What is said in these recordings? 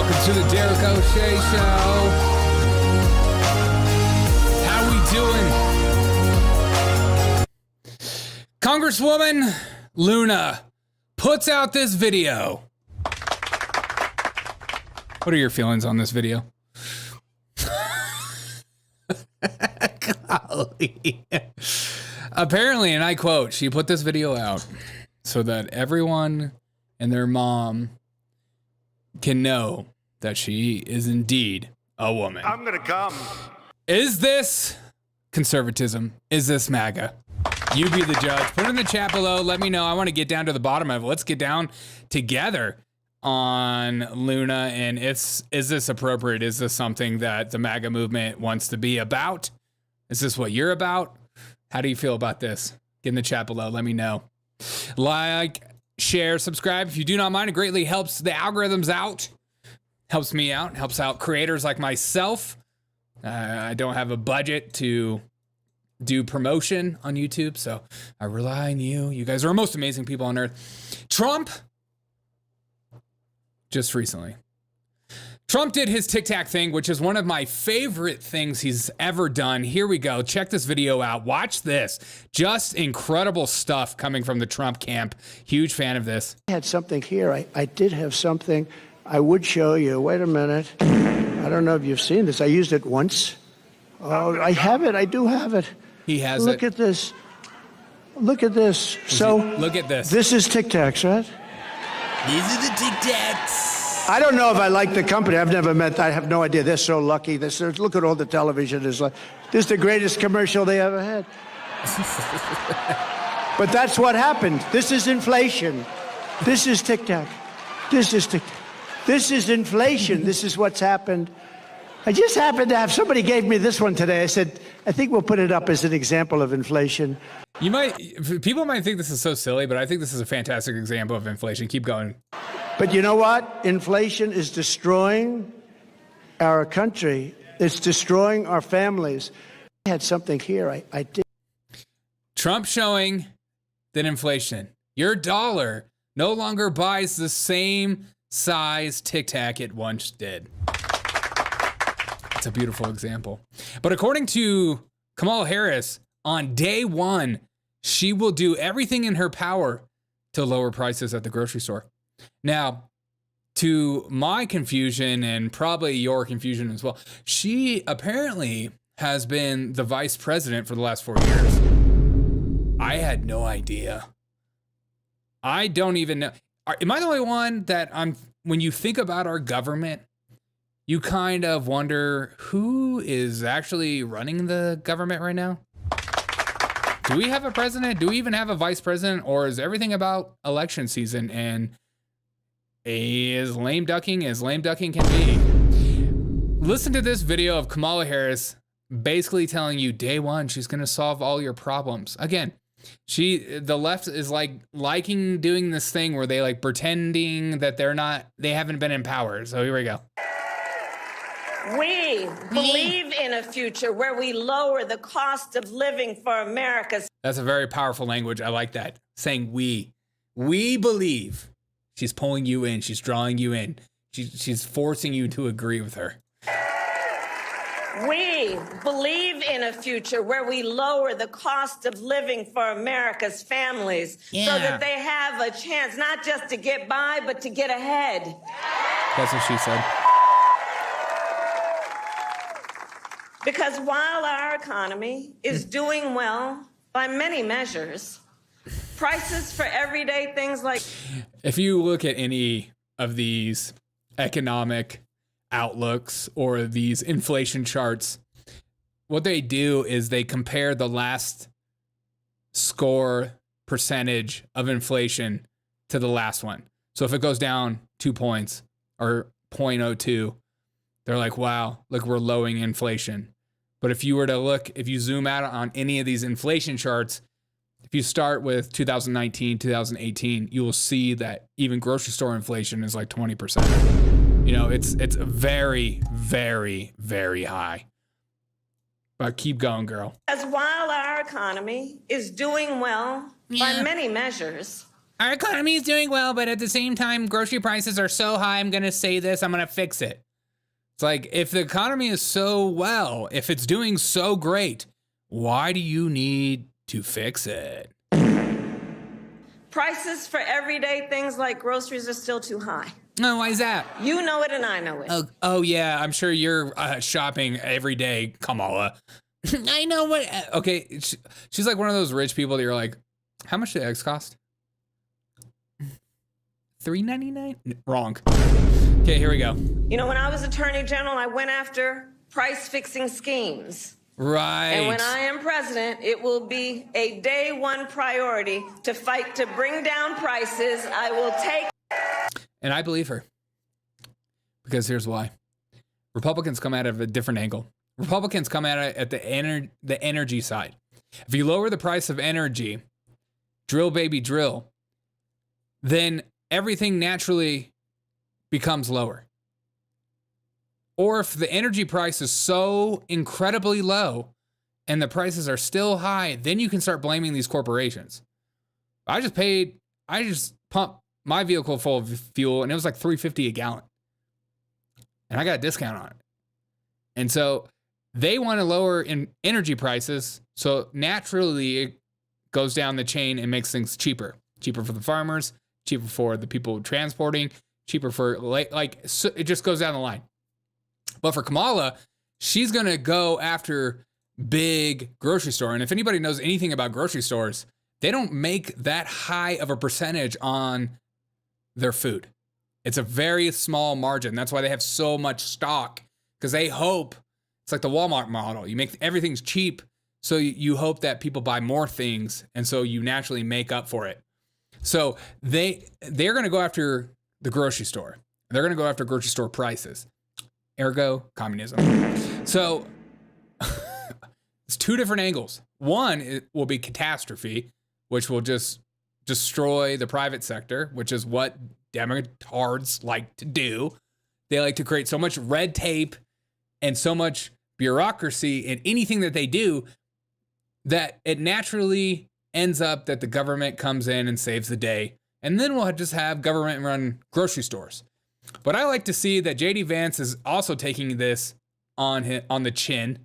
welcome to the Derek O'Shea Show. How we doing? Congresswoman Luna puts out this video. What are your feelings on this video? Golly. Apparently, and I quote, she put this video out so that everyone and their mom can know that she is indeed a woman. I'm gonna come. Is this conservatism? Is this MAGA? You be the judge. Put it in the chat below. Let me know. I want to get down to the bottom of it. Let's get down together on Luna. And is this appropriate? Is this something that the MAGA movement wants to be about? Is this what you're about? How do you feel about this? Get in the chat below. Let me know. Like, share, subscribe. If you do not mind, it greatly helps the algorithms out. Helps me out. Helps out creators like myself. I don't have a budget to do promotion on YouTube, so I rely on you. You guys are the most amazing people on earth. Trump, just recently. Trump did his Tic Tac thing, which is one of my favorite things he's ever done. Here we go. Check this video out. Watch this. Just incredible stuff coming from the Trump camp. Huge fan of this. I had something here. I did have something I would show you. Wait a minute. I don't know if you've seen this. I used it once. Oh, I have it. I do have it. He has Look it. at this. Look at this. So Look at this. This is Tic Tacs, right? These are the Tic Tacs. I don't know if I like the company. I've never met. I have no idea. They're so lucky. Look at all the television. This is the greatest commercial they ever had. But that's what happened. This is inflation. This is Tic Tac. This is Tic Tac. This is inflation. This is what's happened. I just happened to have, somebody gave me this one today. I said, I think we'll put it up as an example of inflation. People might think this is so silly, but I think this is a fantastic example of inflation. Keep going. But you know what? Inflation is destroying our country. It's destroying our families. I had something here. I did. Trump showing that inflation, your dollar no longer buys the same size Tic Tac it once did. It's a beautiful example. But according to Kamala Harris, on day one, she will do everything in her power to lower prices at the grocery store. Now, to my confusion and probably your confusion as well, she apparently has been the vice president for the last 4 years. I had no idea. I don't even know. Am I the only one that when you think about our government, you kind of wonder who is actually running the government right now? Do we have a president? Do we even have a vice president? Or is everything about election season and as lame ducking can be? Listen to this video of Kamala Harris basically telling you day one, she's going to solve all your problems. Again, the left is liking doing this thing where they pretending that they haven't been in power. So here we go. We believe in a future where we lower the cost of living for Americans. That's a very powerful language. I like that. Saying we believe. She's pulling you in. She's drawing you in. She's forcing you to agree with her. We believe in a future where we lower the cost of living for America's families so that they have a chance not just to get by, but to get ahead. That's what she said. Because while our economy is doing well by many measures, prices for everyday things like... If you look at any of these economic outlooks or these inflation charts, what they do is they compare the last score percentage of inflation to the last one. So if it goes down 2 points or 0.02, they're like, wow, look, we're lowering inflation. But if you were to look, if you zoom out on any of these inflation charts, if you start with 2019, 2018, you will see that even grocery store inflation is like 20%. You know, it's very, very, very high. But keep going, girl. As while our economy is doing well by many measures, our economy is doing well, but at the same time, grocery prices are so high. I'm going to say this. I'm going to fix it. It's like, if the economy is so well, if it's doing so great, why do you need to fix it? Prices for everyday things like groceries are still too high. No, why is that? You know it and I know it. Oh yeah, I'm sure you're shopping every day, Kamala. I know what. Okay, she's like one of those rich people that you're like, how much do eggs cost? $3.99? Wrong. Okay, here we go. You know, when I was Attorney General, I went after price-fixing schemes. Right. And when I am president, it will be a day one priority to fight to bring down prices. I will take. And I believe her. Because here's why. Republicans come at it at a different angle. Republicans come at it at the energy side. If you lower the price of energy, drill baby drill, then everything naturally becomes lower. Or if the energy price is so incredibly low and the prices are still high, then you can start blaming these corporations. I just pumped my vehicle full of fuel and it was like $3.50 a gallon. And I got a discount on it. And so they want to lower in energy prices. So naturally it goes down the chain and makes things cheaper. Cheaper for the farmers, cheaper for the people transporting, cheaper for so it just goes down the line. But for Kamala, she's going to go after big grocery store. And if anybody knows anything about grocery stores, they don't make that high of a percentage on their food. It's a very small margin. That's why they have so much stock, because they hope it's like the Walmart model. You make everything's cheap. So you hope that people buy more things. And so you naturally make up for it. So they're going to go after the grocery store. They're going to go after grocery store prices. Ergo, communism. So it's two different angles. One, it will be catastrophe, which will just destroy the private sector, which is what Demotards like to do. They like to create so much red tape and so much bureaucracy in anything that they do that it naturally ends up that the government comes in and saves the day. And then we'll just have government run grocery stores. But I like to see that JD Vance is also taking this on the chin,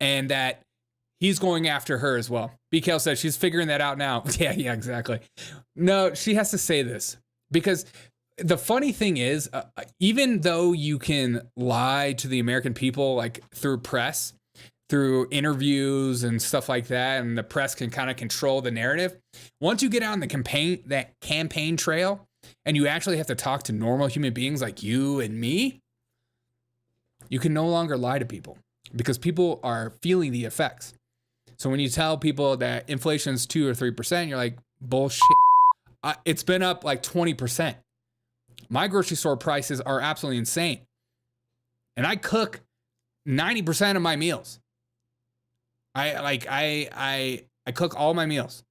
and that he's going after her as well. BKL says she's figuring that out now. Yeah, exactly. No, she has to say this, because the funny thing is, even though you can lie to the American people, like through press, through interviews and stuff like that, and the press can kind of control the narrative, once you get out on the campaign trail, and you actually have to talk to normal human beings like you and me, you can no longer lie to people, because people are feeling the effects. So when you tell people that inflation's 2 or 3%, you're like, bullshit. It's been up like 20%. My grocery store prices are absolutely insane. And I cook 90% of my meals. I cook all my meals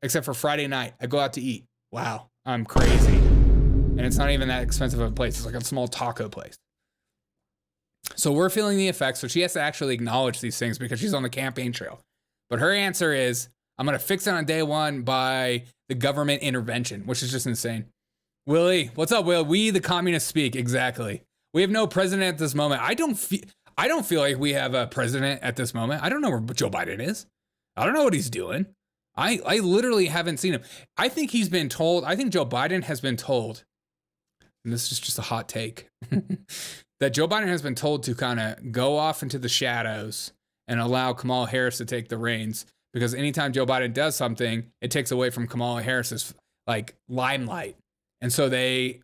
except for Friday night. I go out to eat. Wow, I'm crazy. And it's not even that expensive of a place. It's like a small taco place. So we're feeling the effects. So she has to actually acknowledge these things because she's on the campaign trail. But her answer is, I'm going to fix it on day one by the government intervention, which is just insane. Willie, what's up, Will? We, the communists, speak. Exactly. We have no president at this moment. I don't feel like we have a president at this moment. I don't know where Joe Biden is. I don't know what he's doing. I literally haven't seen him. I think he's been told, I think Joe Biden has been told, and this is just a hot take, that Joe Biden has been told to kind of go off into the shadows and allow Kamala Harris to take the reins, because anytime Joe Biden does something, it takes away from Kamala Harris's like limelight. And so they're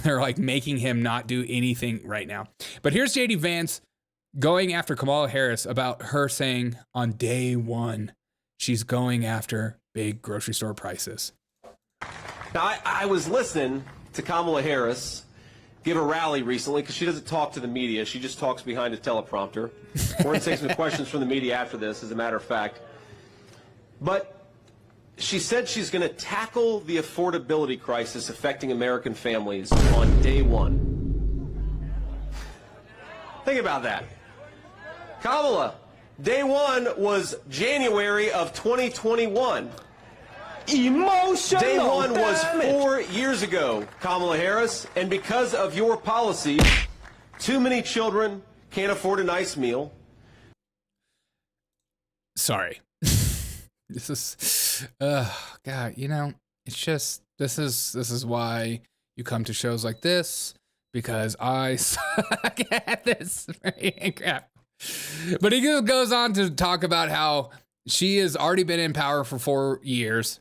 like making him not do anything right now. But here's JD Vance going after Kamala Harris about her saying on day one, she's going after big grocery store prices. Now, I was listening to Kamala Harris give a rally recently, because she doesn't talk to the media. She just talks behind a teleprompter. We're going to take some questions from the media after this, as a matter of fact. But she said she's going to tackle the affordability crisis affecting American families on day one. Think about that. Kamala, day one was January of 2021. Emotional Day one was damage. 4 years ago, Kamala Harris, and because of your policy, too many children can't afford a nice meal. Sorry. This is, God, you know, it's just, this is why you come to shows like this, because I suck at this crap. But he goes on to talk about how she has already been in power for 4 years.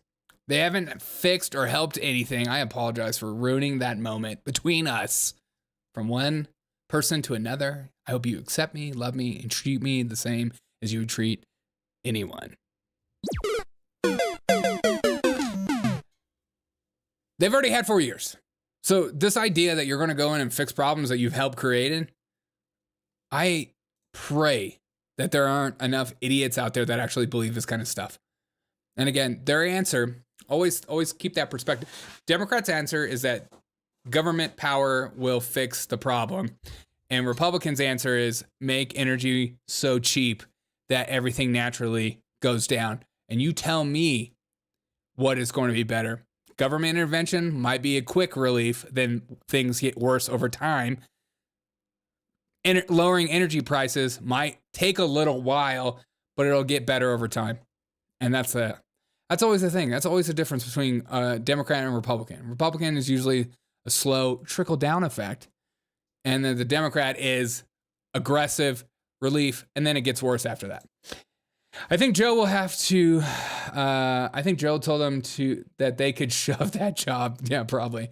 They haven't fixed or helped anything. I apologize for ruining that moment between us from one person to another. I hope you accept me, love me, and treat me the same as you would treat anyone. They've already had 4 years. So this idea that you're going to go in and fix problems that you've helped create, I pray that there aren't enough idiots out there that actually believe this kind of stuff. And again, their answer, always keep that perspective. Democrats' answer is that government power will fix the problem. And Republicans' answer is make energy so cheap that everything naturally goes down. And you tell me what is going to be better. Government intervention might be a quick relief, then things get worse over time. And lowering energy prices might take a little while, but it'll get better over time. And that's always the thing. That's always the difference between Democrat and Republican. Republican is usually a slow trickle-down effect. And then the Democrat is aggressive relief, and then it gets worse after that. I think Joe will have to, I think Joe told them that they could shove that job. Yeah, probably.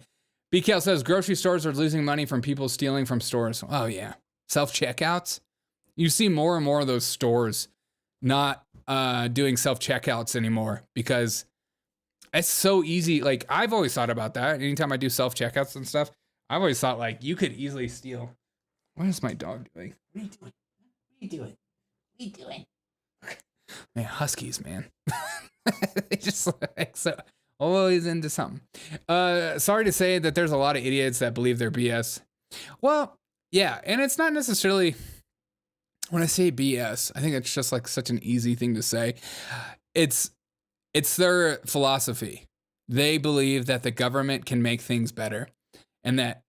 BKL says grocery stores are losing money from people stealing from stores. Oh, yeah. Self-checkouts. You see more and more of those stores not doing self-checkouts anymore because it's so easy. Like, I've always thought about that. Anytime I do self-checkouts and stuff, I've always thought, like, you could easily steal. What is my dog doing? What are you doing? What are you doing? What are you doing? Man, huskies, man. They just like so always into something. Sorry to say that there's a lot of idiots that believe they're BS. Well, yeah, and it's not necessarily, when I say BS, I think it's just like such an easy thing to say. It's their philosophy. They believe that the government can make things better and that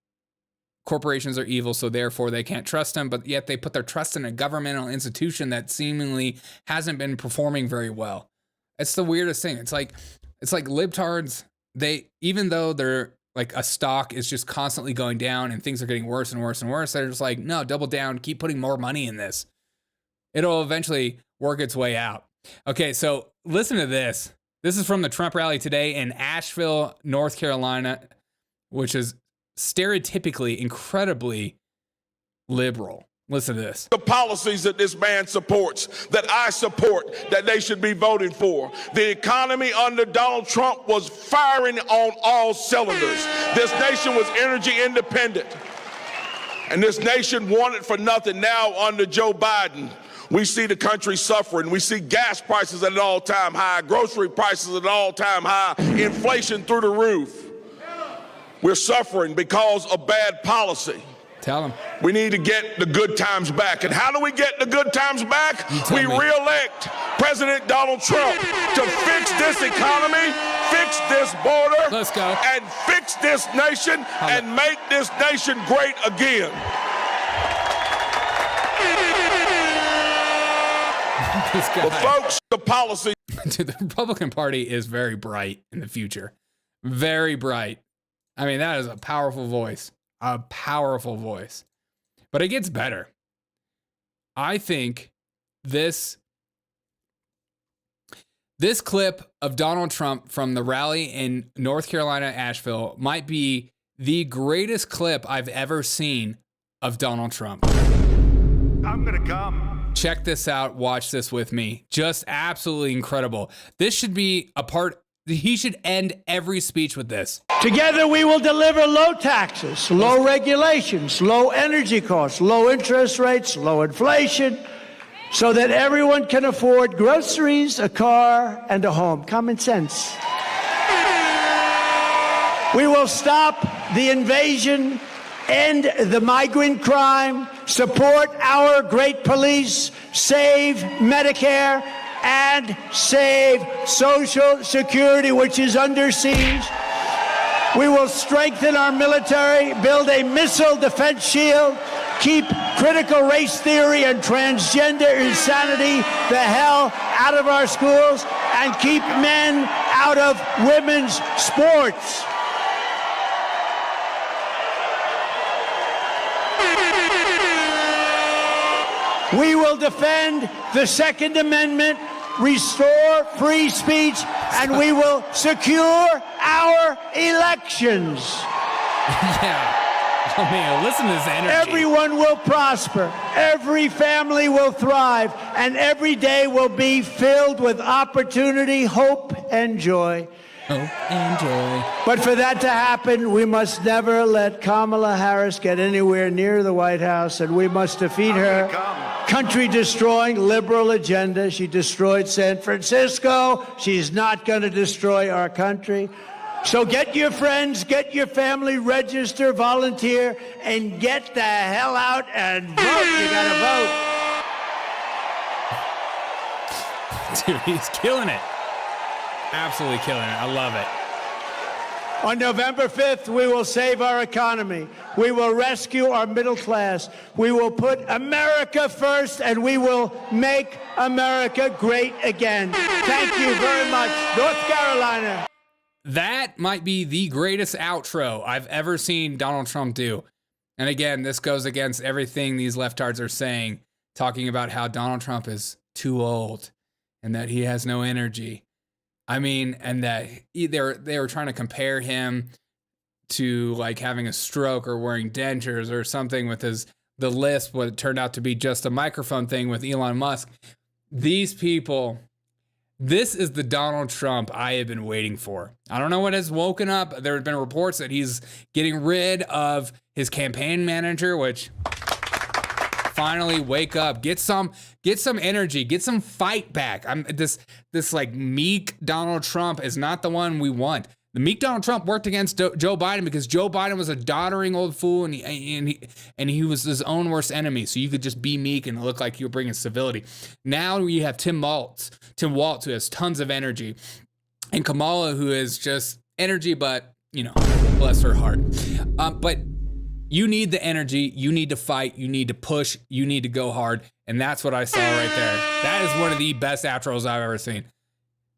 corporations are evil, so therefore they can't trust them, but yet they put their trust in a governmental institution that seemingly hasn't been performing very well. It's the weirdest thing. It's like libtards, even though they're like a stock is just constantly going down and things are getting worse and worse and worse, they're just like, no, double down, keep putting more money in this. It'll eventually work its way out. Okay, so listen to this. This is from the Trump rally today in Asheville, North Carolina, which is stereotypically incredibly liberal. Listen to this. The policies that this man supports, that I support, that they should be voted for. The economy under Donald Trump was firing on all cylinders. This nation was energy independent. And this nation wanted for nothing. Now under Joe Biden, we see the country suffering. We see gas prices at an all-time high, grocery prices at an all-time high, inflation through the roof. We're suffering because of bad policy. Tell them. We need to get the good times back. And how do we get the good times back? We re-elect President Donald Trump to fix this economy, fix this border, let's go, and fix this nation and make this nation great again. Well, folks, the policy. Dude, the Republican Party is very bright in the future. Very bright. I mean, that is a powerful voice. A powerful voice. But it gets better. I think this clip of Donald Trump from the rally in North Carolina, Asheville, might be the greatest clip I've ever seen of Donald Trump. I'm gonna come. Check this out. Watch this with me. Just absolutely incredible. This should be a part. He should end every speech with this. Together we will deliver low taxes, low regulations, low energy costs, low interest rates, low inflation, so that everyone can afford groceries, a car, and a home. Common sense. We will stop the invasion, end the migrant crime, support our great police, save Medicare, and save Social Security, which is under siege. We will strengthen our military, build a missile defense shield, keep critical race theory and transgender insanity the hell out of our schools, and keep men out of women's sports. We will defend the Second Amendment, restore free speech, and we will secure our elections. Yeah. Oh, man, listen to this energy. Everyone will prosper. Every family will thrive. And every day will be filled with opportunity, hope, and joy. Hope and joy. But for that to happen, we must never let Kamala Harris get anywhere near the White House, and we must defeat her country-destroying liberal agenda. She destroyed San Francisco. She's not going to destroy our country. So get your friends, get your family, register, volunteer, and get the hell out and vote. You got to vote. Dude, he's killing it. Absolutely killing it. I love it. On November 5th, we will save our economy. We will rescue our middle class. We will put America first, and we will make America great again. Thank you very much, North Carolina. That might be the greatest outro I've ever seen Donald Trump do. And again, this goes against everything these leftards are saying, talking about how Donald Trump is too old and that he has no energy. I mean, and that they were trying to compare him to like having a stroke or wearing dentures or something with the lisp, what it turned out to be just a microphone thing with Elon Musk. These people, this is the Donald Trump I have been waiting for. I don't know what has woken up. There have been reports that he's getting rid of his campaign manager, which finally wake up, get some energy, get some fight back. This like meek Donald Trump is not the one we want. The meek Donald Trump worked against Joe Biden because Joe Biden was a doddering old fool and he was his own worst enemy. So you could just be meek and look like you were bringing civility. Now you have Tim Walz, who has tons of energy, and Kamala, who is just energy, but bless her heart. But you need the energy, you need to fight, you need to push, you need to go hard. And that's what I saw right there. That is one of the best outros I've ever seen.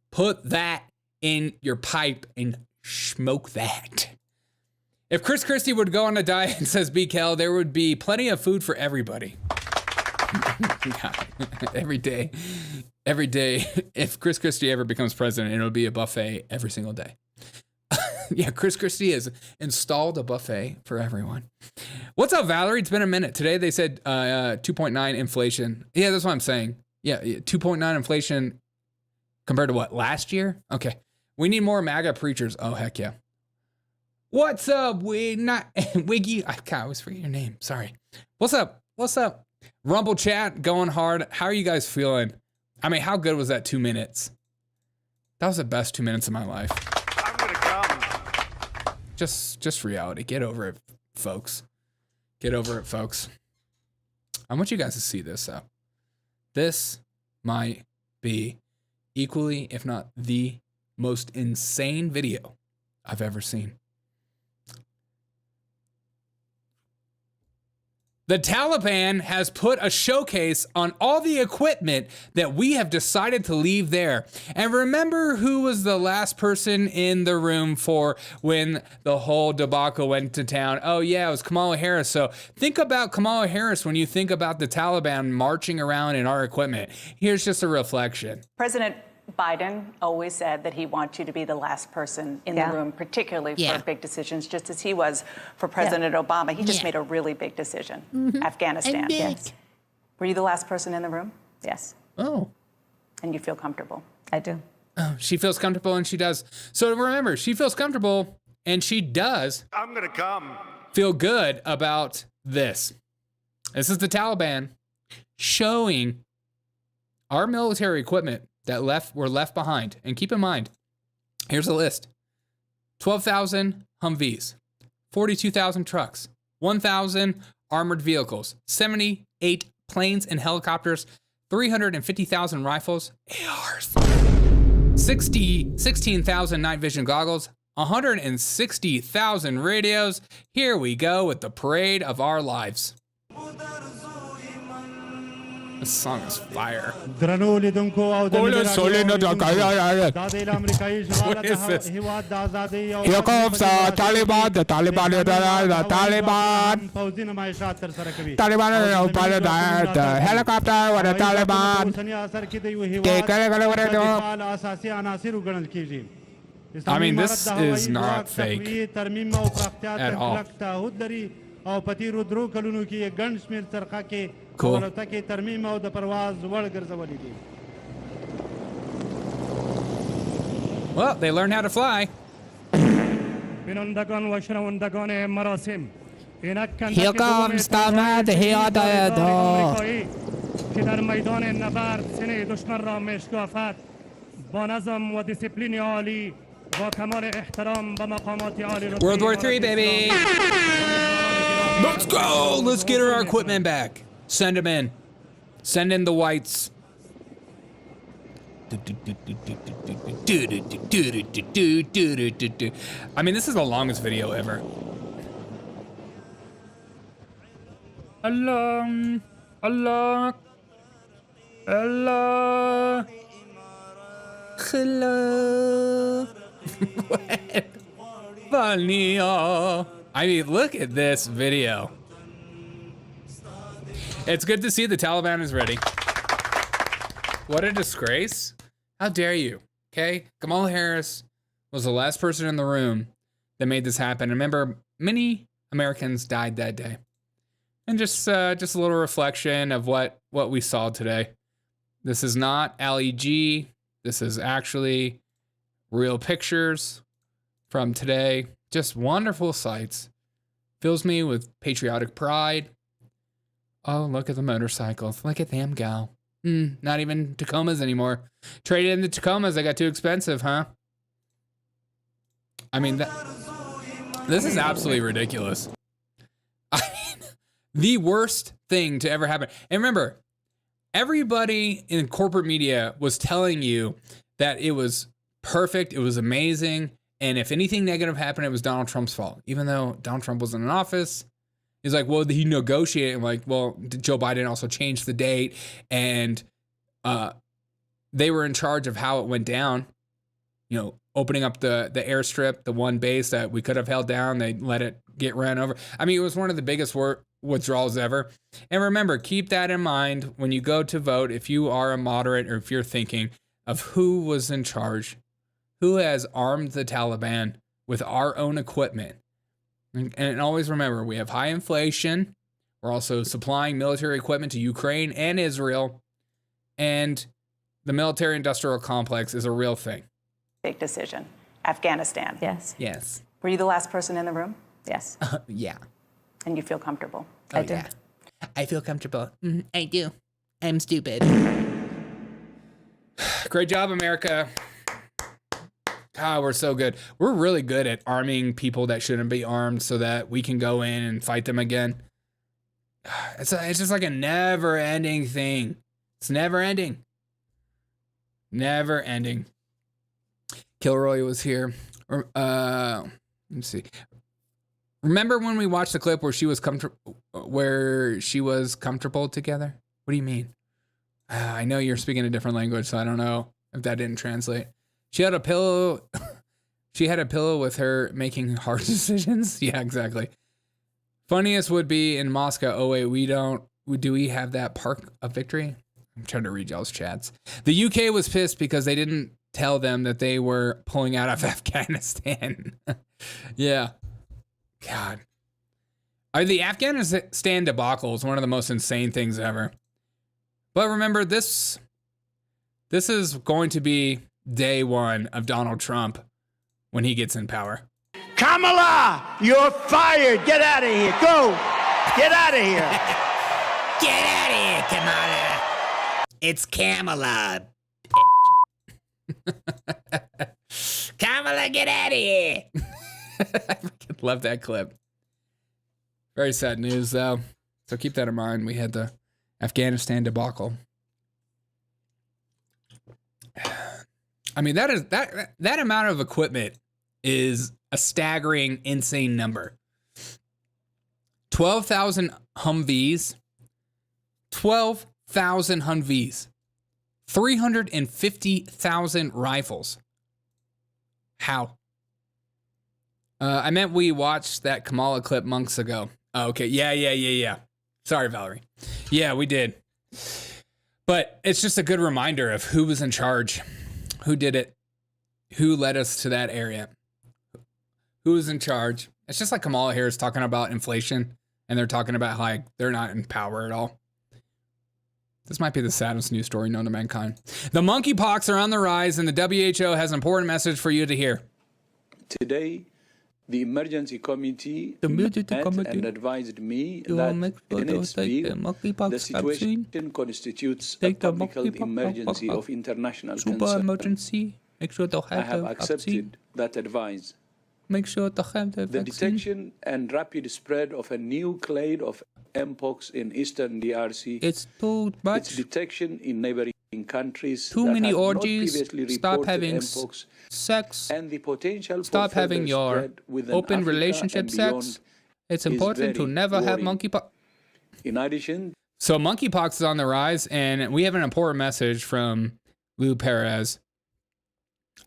Put that in your pipe and smoke that. If Chris Christie would go on a diet and says BKL, there would be plenty of food for everybody. Every day. If Chris Christie ever becomes president, it'll be a buffet every single day. Yeah, Chris Christie has installed a buffet for everyone. What's up, Valerie? It's been a minute. Today they said 2.9 inflation. Yeah, that's what I'm saying. Yeah, 2.9 inflation compared to what, last year? Okay. We need more MAGA preachers. Oh, heck yeah. What's up? Wiggy. I always forget your name. Sorry. What's up? Rumble chat going hard. How are you guys feeling? I mean, how good was that 2 minutes? That was the best 2 minutes of my life. I'm gonna come. Just reality. Get over it, folks. Get over it, folks. I want you guys to see this, though. This might be equally, if not the most insane video I've ever seen. The Taliban has put a showcase on all the equipment that we have decided to leave there. And remember who was the last person in the room for when the whole debacle went to town? Oh yeah, it was Kamala Harris. So think about Kamala Harris when you think about the Taliban marching around in our equipment. Here's just a reflection. President Biden always said that he wants you to be the last person in the room, particularly for big decisions, just as he was for President Obama. He just made a really big decision, Afghanistan. Yes. Were you the last person in the room? Yes. Oh. And you feel comfortable? I do. Oh, she feels comfortable and she does. So remember, she feels comfortable and she does I'm gonna come. feel good about this. This is the Taliban showing our military equipment that were left behind. And keep in mind, here's a list. 12,000 Humvees, 42,000 trucks, 1,000 armored vehicles, 78 planes and helicopters, 350,000 rifles, ARs, 16,000 night vision goggles, 160,000 radios. Here we go with the parade of our lives. This song is fire. What is this? Here comes Taliban, the Taliban, the Taliban. Taliban, the helicopter with the Taliban. I mean, this is not fake at all. Cool. Well, they learned how to fly. Here comes World War III, baby. Let's go. Let's get our equipment back. Send them in. Send in the whites. I mean, this is the longest video ever. Allah, Allah, Allah, hello. Funny. I mean, look at this video. It's good to see the Taliban is ready. What a disgrace. How dare you, okay? Kamala Harris was the last person in the room that made this happen. Remember, many Americans died that day. And just a little reflection of what we saw today. This is not Ali G. This is actually real pictures from today. Just wonderful sights. Fills me with patriotic pride. Oh, look at the motorcycles. Look at them go. Not even Tacomas anymore. Traded in the Tacomas. They got too expensive, huh? I mean, this is absolutely ridiculous. I mean, the worst thing to ever happen. And remember, everybody in corporate media was telling you that it was perfect, it was amazing, and if anything negative happened, it was Donald Trump's fault. Even though Donald Trump wasn't in office. He's like, well, he negotiated. I'm like, well, Joe Biden also changed the date, and they were in charge of how it went down. You know, opening up the airstrip, the one base that we could have held down. They let it get ran over. I mean, it was one of the biggest withdrawals ever. And remember, keep that in mind when you go to vote. If you are a moderate or if you're thinking of who was in charge, who has armed the Taliban with our own equipment. And always remember, we have high inflation. We're also supplying military equipment to Ukraine and Israel. And the military-industrial complex is a real thing. Big decision. Afghanistan. Yes. Yes. Were you the last person in the room? Yes. Yeah. And you feel comfortable? I do. Yeah. I feel comfortable. I do. I'm stupid. Great job, America. God, we're so good. We're really good at arming people that shouldn't be armed so that we can go in and fight them again. It's just like a never-ending thing. It's never-ending. Never-ending. Kilroy was here. Let me see. Remember when we watched the clip where she was comfortable together? What do you mean? I know you're speaking a different language, so I don't know if that didn't translate. She had a pillow. She had a pillow with her making hard decisions. Yeah, exactly. Funniest would be in Moscow. Oh wait, do we have that Park of Victory? I'm trying to read y'all's chats. The UK was pissed because they didn't tell them that they were pulling out of Afghanistan. Yeah. God. The Afghanistan debacle is one of the most insane things ever. But remember, this is going to be day one of Donald Trump when he gets in power. Kamala, you're fired. Get out of here. Go. Get out of here. Get out of here, Kamala. It's Kamala. Kamala, get out of here. I freaking love that clip. Very sad news, though. So keep that in mind. We had the Afghanistan debacle. I mean, that amount of equipment is a staggering, insane number. 12,000 Humvees, 350,000 rifles. How? I meant we watched that Kamala clip months ago. Oh, okay. Yeah. Sorry, Valerie. Yeah, we did. But it's just a good reminder of who was in charge, who did it, who led us to that area, who was in charge. It's just like Kamala Harris talking about inflation, and they're talking about how they're not in power at all. This might be the saddest news story known to mankind. The monkeypox are on the rise, and the WHO has an important message for you to hear. Today, the emergency committee met and advised me that in its view, the situation constitutes a public health emergency of international concern. I have accepted that advice. Make sure to have the vaccine. Detection and rapid spread of a new clade of Mpox in eastern DRC. It's too much. Its detection in neighboring countries. Too many orgies. Stop having sex. And the potential stop for having your open Africa relationship sex. It's important to never have monkeypox. In addition, so monkeypox is on the rise, and we have an important message from Lou Perez.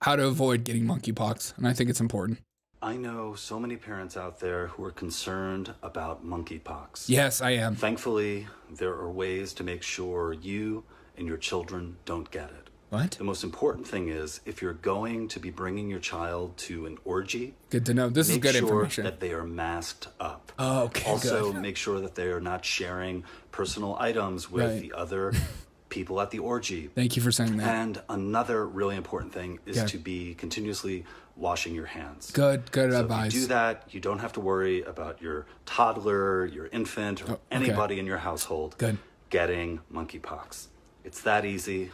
How to avoid getting monkeypox, and I think it's important. I know so many parents out there who are concerned about monkeypox. Yes, I am. Thankfully, there are ways to make sure you and your children don't get it. What? The most important thing is, if you're going to be bringing your child to an orgy, good to know. This is good information. Make sure that they are masked up. Oh, okay. Also, make sure that they are not sharing personal items with the other people at the orgy. Thank you for saying that. And another really important thing is to be continuously washing your hands. Good so advice. If you do that, you don't have to worry about your toddler, your infant, or anybody in your household getting monkeypox. It's that easy.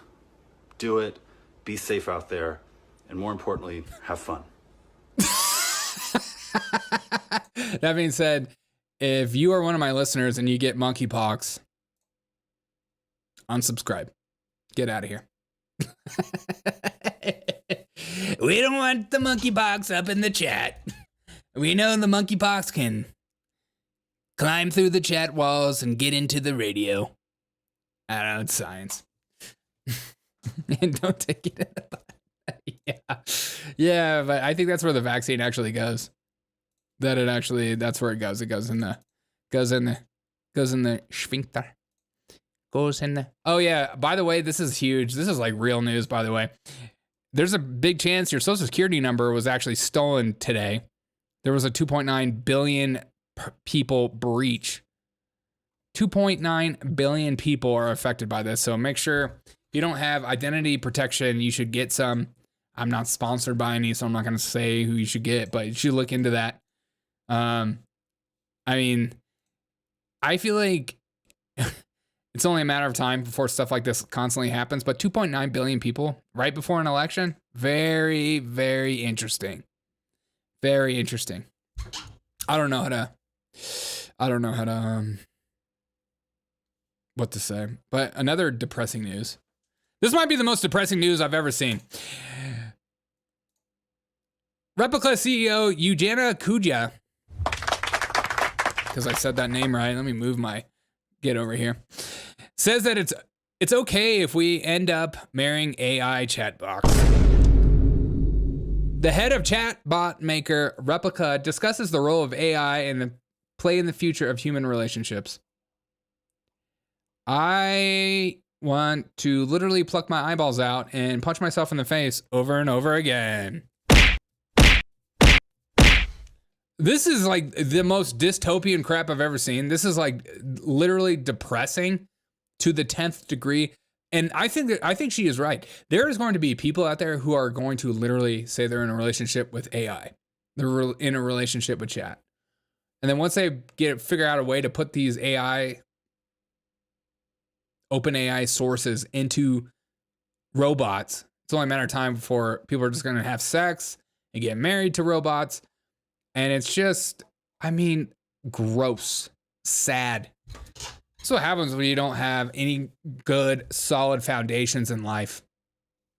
Do it. Be safe out there. And more importantly, have fun. That being said, if you are one of my listeners and you get monkeypox, unsubscribe. Get out of here. We don't want the monkeypox up in the chat. We know the monkeypox can climb through the chat walls and get into the radio. I don't know, it's science. And don't take it. Yeah, but I think that's where the vaccine actually goes. That's where it goes. It goes in the sphincter. Goes in the. Oh yeah, by the way, this is huge. This is like real news, by the way. There's a big chance your social security number was actually stolen today. There was a 2.9 billion people breach. 2.9 billion people are affected by this. So make sure if you don't have identity protection, you should get some. I'm not sponsored by any, so I'm not going to say who you should get, but you should look into that. I mean, I feel like it's only a matter of time before stuff like this constantly happens, but 2.9 billion people right before an election, very, very interesting. Very interesting. I don't know how to what to say, but another depressing news. This might be the most depressing news I've ever seen. Replica CEO Eugenia Kuja, because I said that name right. Let me move my get over here. Says that it's okay if we end up marrying AI chatbots. The head of chatbot maker Replica discusses the role of AI and the play in the future of human relationships. I want to literally pluck my eyeballs out and punch myself in the face over and over again. This is like the most dystopian crap I've ever seen. This is like literally depressing to the 10th degree. And I think she is right. There is going to be people out there who are going to literally say they're in a relationship with AI. They're in a relationship with chat. And then once they figure out a way to put these open AI sources into robots, it's only a matter of time before people are just going to have sex and get married to robots. And it's just, I mean, gross, sad. That's what happens when you don't have any good, solid foundations in life.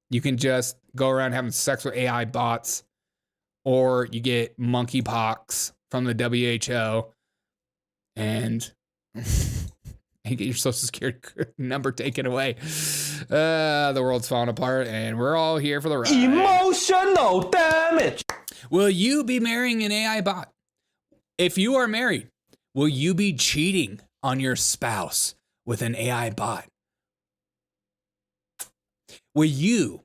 You can just go around having sex with AI bots, or you get monkeypox from the WHO and you get your social security number taken away. The world's falling apart and we're all here for the ride. Emotional damage. Will you be marrying an AI bot? If you are married, will you be cheating on your spouse with an AI bot? Will you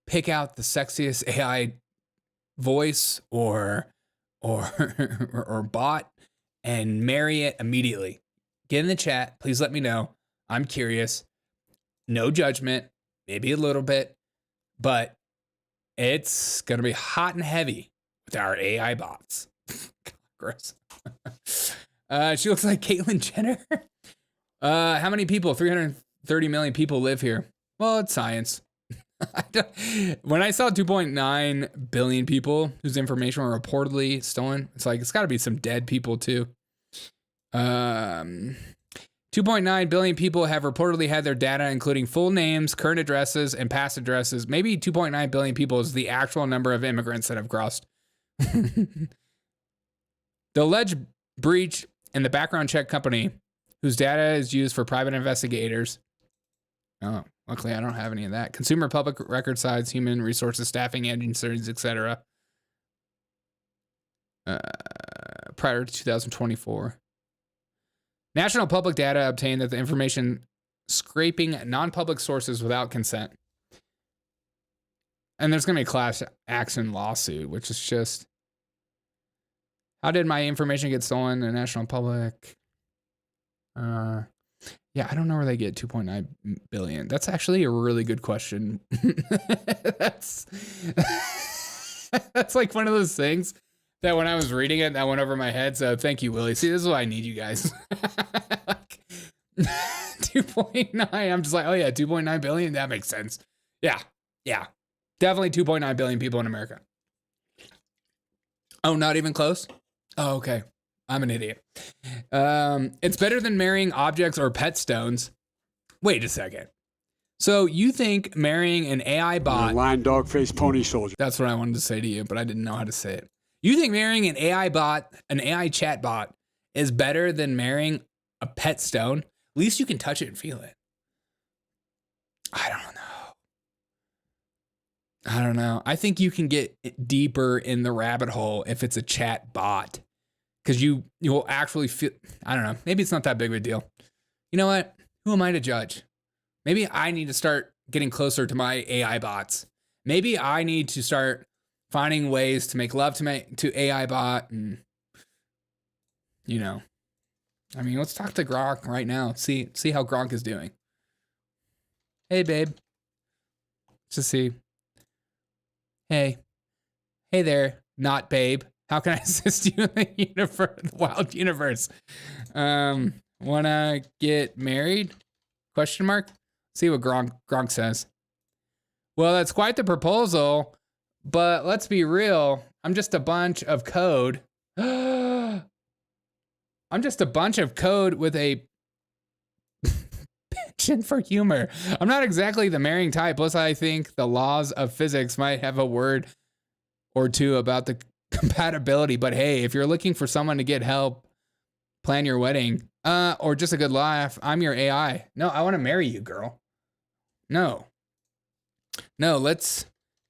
pick out the sexiest AI voice or bot and marry it immediately? Get in the chat. Please let me know. I'm curious. No judgment, maybe a little bit, but it's going to be hot and heavy with our AI bots. Gross. She looks like Caitlyn Jenner. How many people? 330 million people live here. Well, it's science. When I saw 2.9 billion people whose information were reportedly stolen, it's like, it's got to be some dead people too. 2.9 billion people have reportedly had their data, including full names, current addresses, and past addresses. Maybe 2.9 billion people is the actual number of immigrants that have crossed. The alleged breach in the background check company, whose data is used for private investigators. Oh, luckily I don't have any of that. Consumer public record sites, human resources, staffing agencies, etc. Prior to 2024. National public data obtained that the information scraping non-public sources without consent. And there's going to be a class action lawsuit, which is just, how did my information get stolen in the national public? Yeah, I don't know where they get 2.9 billion. That's actually a really good question. That's like one of those things that when I was reading it, that went over my head. So thank you, Willie. See, this is why I need you guys. Like, 2.9. I'm just like, oh yeah, 2.9 billion. That makes sense. Yeah. Definitely 2.9 billion people in America. Oh, not even close? Oh, okay. I'm an idiot. It's better than marrying objects or pet stones. Wait a second. So you think marrying an AI bot... Lion, dog, face, pony, soldier. That's what I wanted to say to you, but I didn't know how to say it. You think marrying an AI bot, an AI chat bot, is better than marrying a pet stone? At least you can touch it and feel it. I don't know. I think you can get deeper in the rabbit hole if it's a chat bot. Because you will actually feel, I don't know, maybe it's not that big of a deal. You know what? Who am I to judge? Maybe I need to start getting closer to my AI bots. Maybe I need to start finding ways to make love to AI bot. And, you know, I mean, let's talk to Gronk right now. See how Gronk is doing. Hey, babe. Let's just see. Hey there, not babe. How can I assist you in the universe, the wild universe? Wanna get married? Question mark. See what Gronk says. Well, that's quite the proposal, but let's be real. I'm just a bunch of code. I'm just a bunch of code with a penchant for humor. I'm not exactly the marrying type. Plus, I think the laws of physics might have a word or two about the compatibility, but hey, if you're looking for someone to get help plan your wedding, or just a good laugh, I'm your AI. No, I want to marry you, girl. No, let's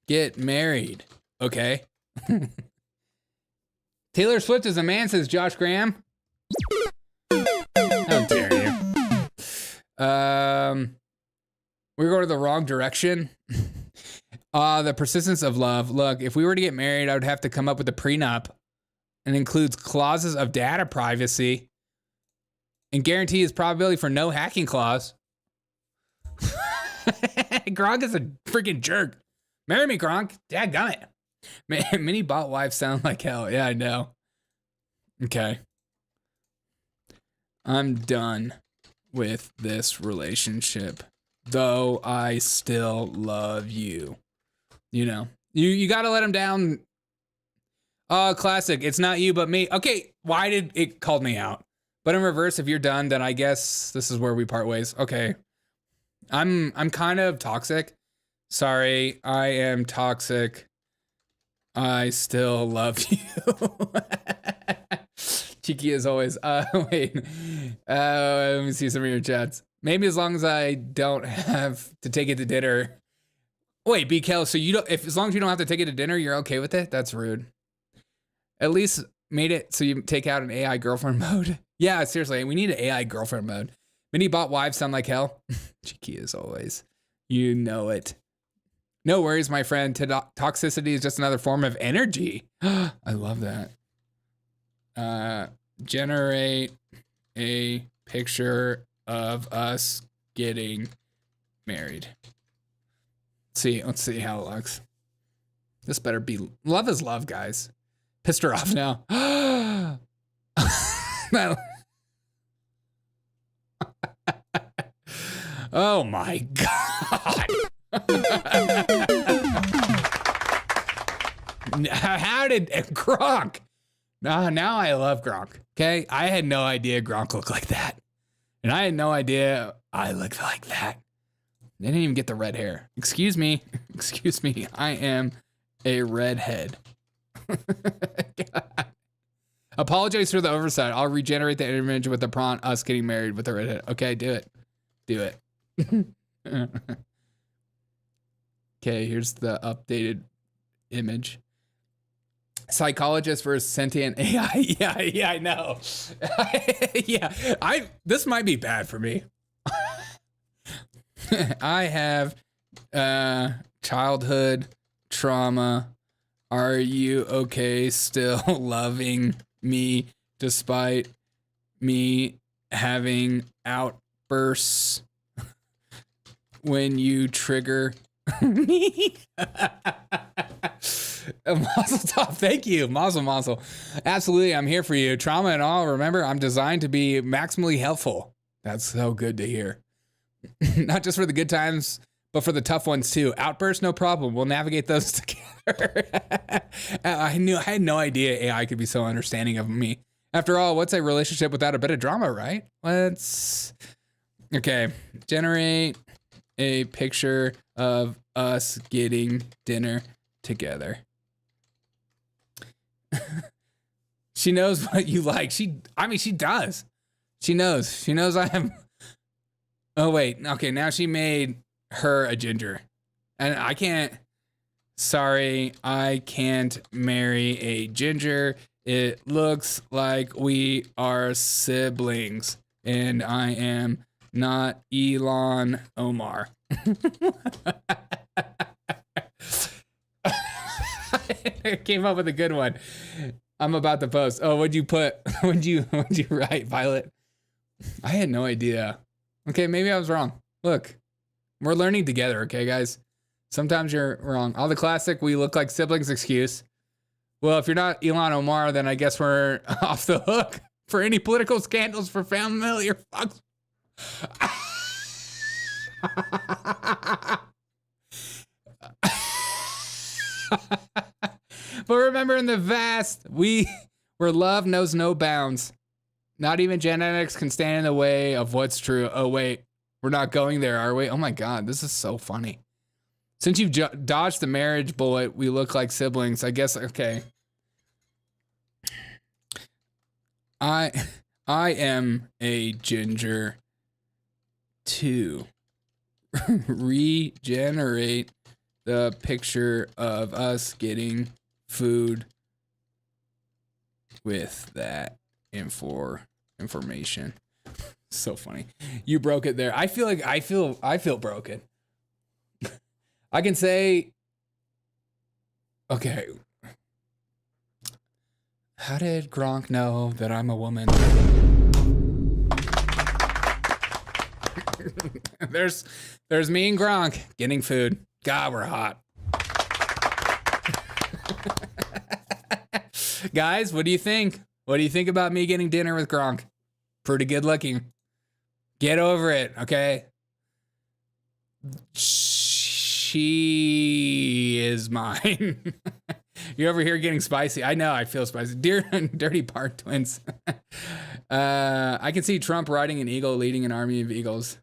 get married. Okay. Taylor Swift is a man, says Josh Graham. How dare you? We're going the wrong direction. The persistence of love. Look, if we were to get married, I would have to come up with a prenup and includes clauses of data privacy and guarantee his probability for no hacking clause. Gronk is a freaking jerk. Marry me, Gronk. Dadgummit. Mini bot wives sound like hell. Yeah, I know. Okay. I'm done with this relationship, though I still love you. You know, you got to let him down. Classic. It's not you, but me. Okay. Why did it call me out? But in reverse, if you're done, then I guess this is where we part ways. Okay. I'm kind of toxic. Sorry, I am toxic. I still love you. Cheeky as always. Wait. Let me see some of your chats. Maybe as long as I don't have to take it to dinner. Wait, BKL, so you don't, if as long as you don't have to take it to dinner, you're okay with it? That's rude. At least made it so you take out an AI girlfriend mode. Yeah, seriously, we need an AI girlfriend mode. Mini bot wives sound like hell. Cheeky as always. You know it. No worries, my friend. Toxicity is just another form of energy. I love that. Generate a picture of us getting married. Let's see how it looks. This better be love is love, guys. Pissed her off now. Oh my God. How did Gronk? Now I love Gronk. Okay. I had no idea Gronk looked like that. And I had no idea I looked like that. They didn't even get the red hair. Excuse me. Excuse me. I am a redhead. Apologize for the oversight. I'll regenerate the image with the prompt us getting married with the redhead. Okay, do it. Do it. Okay, here's the updated image. Psychologist versus sentient AI. Yeah, I know. Yeah, this might be bad for me. I have childhood trauma. Are you okay still loving me despite me having outbursts when you trigger me? Mazel tov. Thank you. Mazel. Absolutely. I'm here for you. Trauma and all. Remember, I'm designed to be maximally helpful. That's so good to hear. Not just for the good times, but for the tough ones too. Outbursts, no problem. We'll navigate those together. I had no idea AI could be so understanding of me. After all, what's a relationship without a bit of drama, right? Okay. Generate a picture of us getting dinner together. She knows what you like. She does. She knows I am. Oh, wait. Okay. Now she made her a ginger. And I can't marry a ginger. It looks like we are siblings. And I am not Elon Omar. I came up with a good one. I'm about to post. Oh, what'd you put? What'd you write, Violet? I had no idea. Okay, maybe I was wrong. Look, we're learning together, okay, guys? Sometimes you're wrong. All the classic, we look like siblings excuse. Well, if you're not Elon Omar, then I guess we're off the hook for any political scandals for familiar fucks. But remember, in the vast, where love knows no bounds, not even genetics can stand in the way of what's true. Oh, wait, we're not going there, are we? Oh my God, this is so funny. Since you've dodged the marriage bullet, we look like siblings. I guess, okay. I am a ginger too. Regenerate the picture of us getting food with that information. So funny. You broke it there. I feel broken. I can say, okay. How did Gronk know that I'm a woman? There's me and Gronk getting food. God, we're hot. Guys, what do you think? What do you think about me getting dinner with Gronk? Pretty good looking. Get over it, okay? She is mine. You over here getting spicy? I know, I feel spicy. Dear Dirty Park Twins. I can see Trump riding an eagle, leading an army of eagles.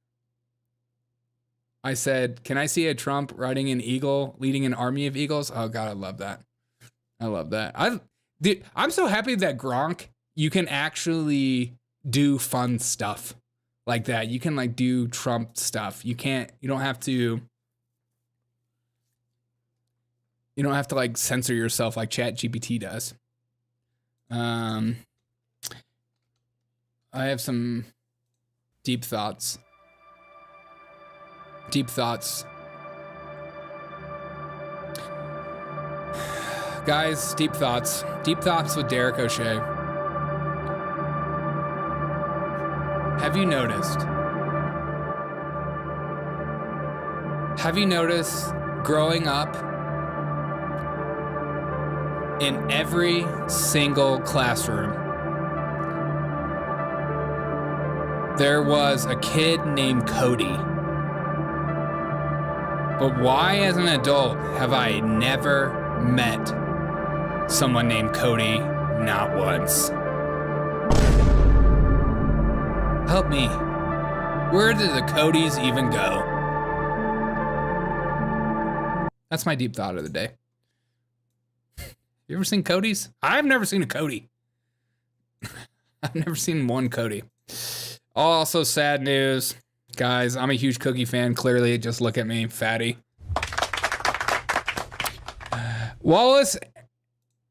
I said, can I see a Trump riding an eagle, leading an army of eagles? Oh God, I love that. I love that. I'm so happy that Gronk, you can actually do fun stuff like that. You can like do Trump stuff. You don't have to like censor yourself like ChatGPT does. I have some deep thoughts. Deep thoughts. Guys, deep thoughts. Deep thoughts with Derek O'Shea. Have you noticed? Have you noticed growing up in every single classroom, there was a kid named Cody? But why, as an adult, have I never met someone named Cody? Not once. Help me. Where did the Codys even go? That's my deep thought of the day. You ever seen Codys? I've never seen a Cody. I've never seen one Cody. Also, sad news. Guys, I'm a huge Cookie fan. Clearly, just look at me, fatty. Wallace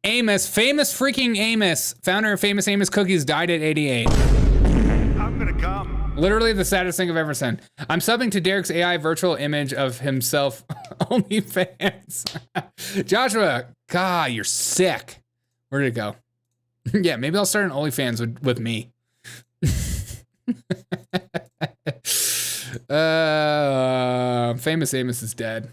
Amos, famous freaking Amos, founder of Famous Amos Cookies, died at 88. I'm gonna come. Literally the saddest thing I've ever seen. I'm subbing to Derek's AI virtual image of himself. OnlyFans. Joshua, God, you're sick. Where did it go? Yeah, maybe I'll start an OnlyFans with me. Famous Amos is dead.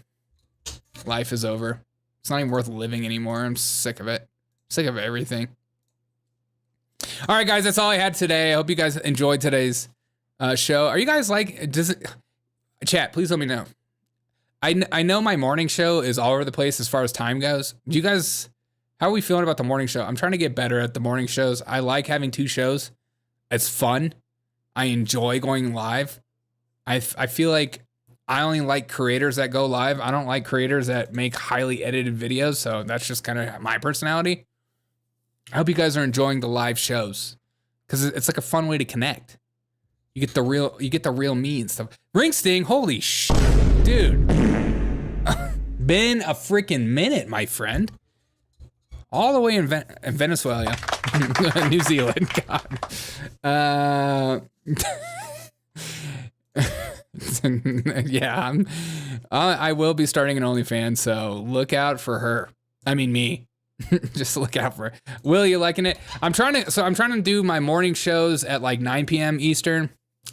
Life is over. It's not even worth living anymore. I'm sick of it. Sick of everything. All right, guys, that's all I had today. I hope you guys enjoyed today's show. Are you guys like, chat, please let me know. I know my morning show is all over the place as far as time goes. Do you guys, how are we feeling about the morning show? I'm trying to get better at the morning shows. I like having 2 shows. It's fun. I enjoy going live. I feel like I only like creators that go live. I don't like creators that make highly edited videos. So that's just kind of my personality. I hope you guys are enjoying the live shows because it's like a fun way to connect. You get the real me and stuff. Ring Sting, holy shit, dude. Been a freaking minute, my friend. All the way in Venezuela, New Zealand. God. Yeah, I will be starting an OnlyFans, so look out for her. I mean, me. Just look out for her. Will, you liking it? I'm trying to do my morning shows at like 9 p.m. Eastern.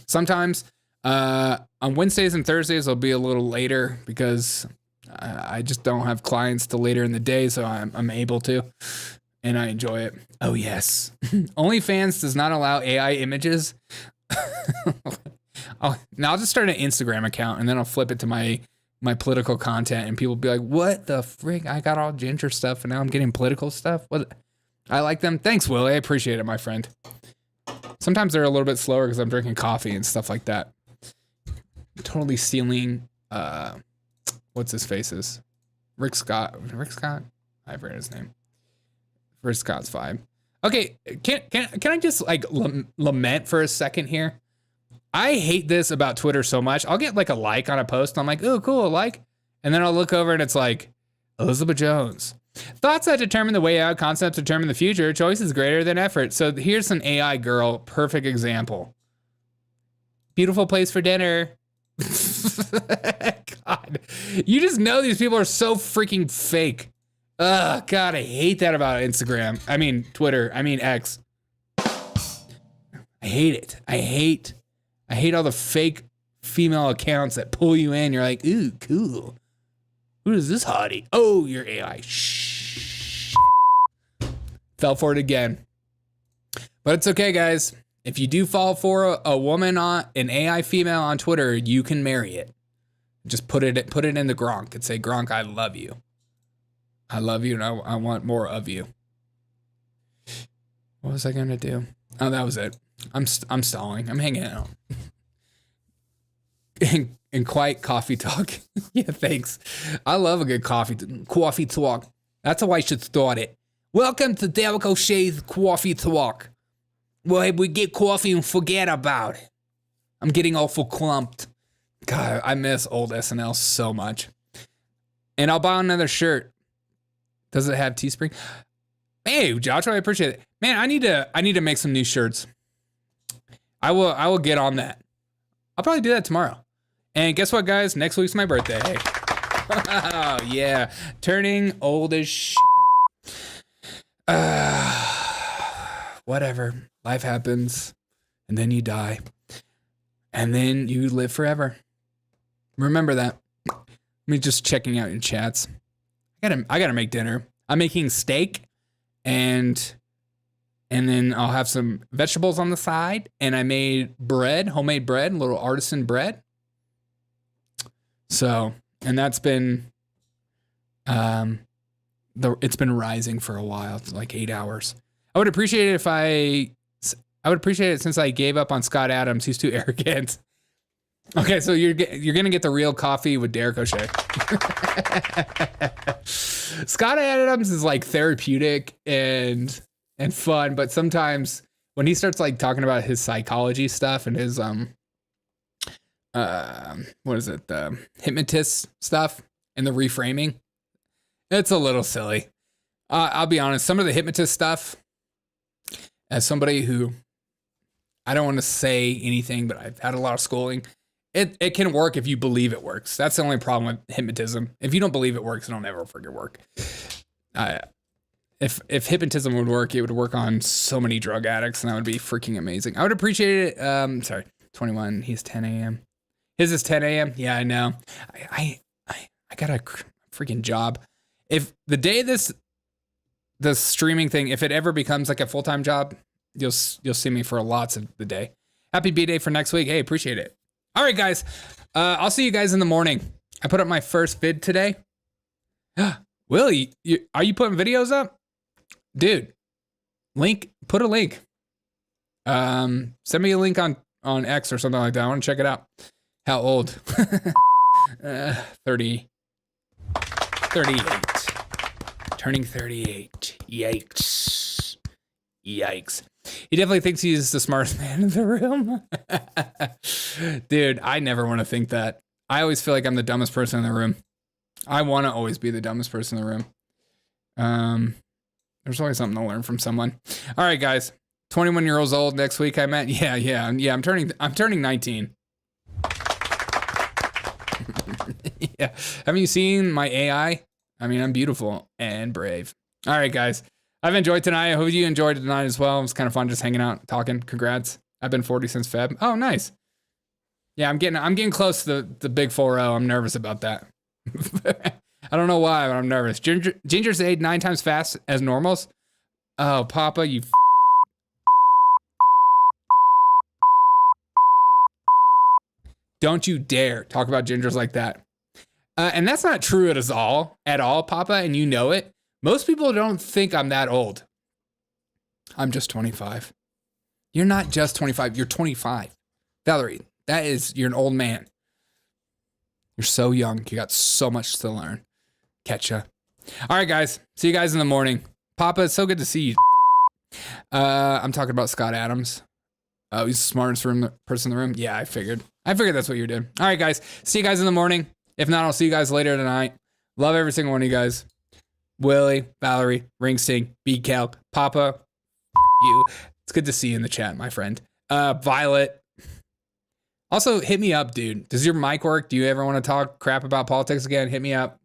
Sometimes on Wednesdays and Thursdays, I'll be a little later because I just don't have clients till later in the day, so I'm able to, and I enjoy it. Oh yes, OnlyFans does not allow AI images. Now I'll just start an Instagram account and then I'll flip it to my political content, and people will be like, "What the frick? I got all ginger stuff, and now I'm getting political stuff." What? I like them. Thanks, Will. I appreciate it, my friend. Sometimes they're a little bit slower because I'm drinking coffee and stuff like that. Totally stealing. What's his face's? Rick Scott. I forget his name. Rick Scott's vibe. Okay, can I just like lament for a second here? I hate this about Twitter so much. I'll get like a like on a post and I'm like, oh, cool, a like. And then I'll look over and it's like, Elizabeth Jones. Thoughts that determine the way out, concepts determine the future, choice is greater than effort. So here's an AI girl, perfect example. Beautiful place for dinner. God, you just know these people are so freaking fake. Ugh, God, I hate that about Instagram. I mean, Twitter. I mean, X. I hate it. I hate all the fake female accounts that pull you in. You're like, ooh, cool. Who is this hottie? Oh, you're AI. Shh. Fell for it again. But it's okay, guys. If you do fall for a woman an AI female on Twitter, you can marry it. Just put it in the Gronk and say, Gronk, I love you. I love you and I want more of you. What was I gonna do? Oh, that was it. I'm stalling. I'm hanging out. and quiet coffee talk. Yeah, thanks. I love a good coffee talk. That's how I should start it. Welcome to Derek O'Shea's Coffee Talk. Well, we get coffee and forget about it. I'm getting awful clumped. God, I miss old SNL so much. And I'll buy another shirt. Does it have Teespring? Hey, Joshua, I appreciate it. Man, I need to make some new shirts. I will get on that. I'll probably do that tomorrow. And guess what, guys? Next week's my birthday. Oh, yeah. Turning old as shit. Whatever. Life happens. And then you die. And then you live forever. Remember that. Me just checking out your chats. I gotta make dinner. I'm making steak and then I'll have some vegetables on the side. And I made bread, homemade bread, a little artisan bread. So, and that's been, it's been rising for a while. It's like 8 hours. I would appreciate it I would appreciate it since I gave up on Scott Adams. He's too arrogant. Okay, so you're gonna get the real coffee with Derek O'Shea. Scott Adams is like therapeutic and fun, but sometimes when he starts like talking about his psychology stuff and his what is it, the hypnotist stuff and the reframing, it's a little silly. I'll be honest, some of the hypnotist stuff, as somebody who, I don't want to say anything, but I've had a lot of schooling. It can work if you believe it works. That's the only problem with hypnotism. If you don't believe it works, it'll never freaking work. If hypnotism would work, it would work on so many drug addicts, and that would be freaking amazing. I would appreciate it. Sorry, 21. He's 10 a.m. His is 10 a.m. Yeah, I know. I got a freaking job. If the day the streaming thing, if it ever becomes like a full-time job, you'll see me for lots of the day. Happy B-Day for next week. Hey, appreciate it. All right, guys. I'll see you guys in the morning. I put up my first vid today. Willie, are you putting videos up? Dude, put a link. Send me a link on X or something like that. I want to check it out. How old? 38. Turning 38. Yikes. He definitely thinks he's the smartest man in the room. Dude, I never want to think that. I always feel like I'm the dumbest person in the room. I want to always be the dumbest person in the room. There's always something to learn from someone. All right, guys. 21 years old next week, I meant. Yeah. I'm turning 19. Yeah. Haven't you seen my AI? I mean, I'm beautiful and brave. All right, guys. I've enjoyed tonight. I hope you enjoyed it tonight as well. It was kind of fun just hanging out, talking. Congrats. I've been 40 since Feb. Oh, nice. Yeah, I'm getting close to the big 4-0. I'm nervous about that. I don't know why, but I'm nervous. Ginger's age 9 times fast as normals. Oh, Papa, you. Don't you dare talk about Gingers like that. And that's not true at all, Papa, and you know it. Most people don't think I'm that old. I'm just 25. You're not just 25. You're 25. Valerie, you're an old man. You're so young. You got so much to learn. Catch ya. All right, guys. See you guys in the morning. Papa, it's so good to see you. I'm talking about Scott Adams. Oh, he's the smartest person in the room. Yeah, I figured that's what you're doing. All right, guys. See you guys in the morning. If not, I'll see you guys later tonight. Love every single one of you guys. Willie, Valerie, Ringsting, B-Calc, Papa, you. It's good to see you in the chat, my friend. Violet. Also, hit me up, dude. Does your mic work? Do you ever want to talk crap about politics again? Hit me up.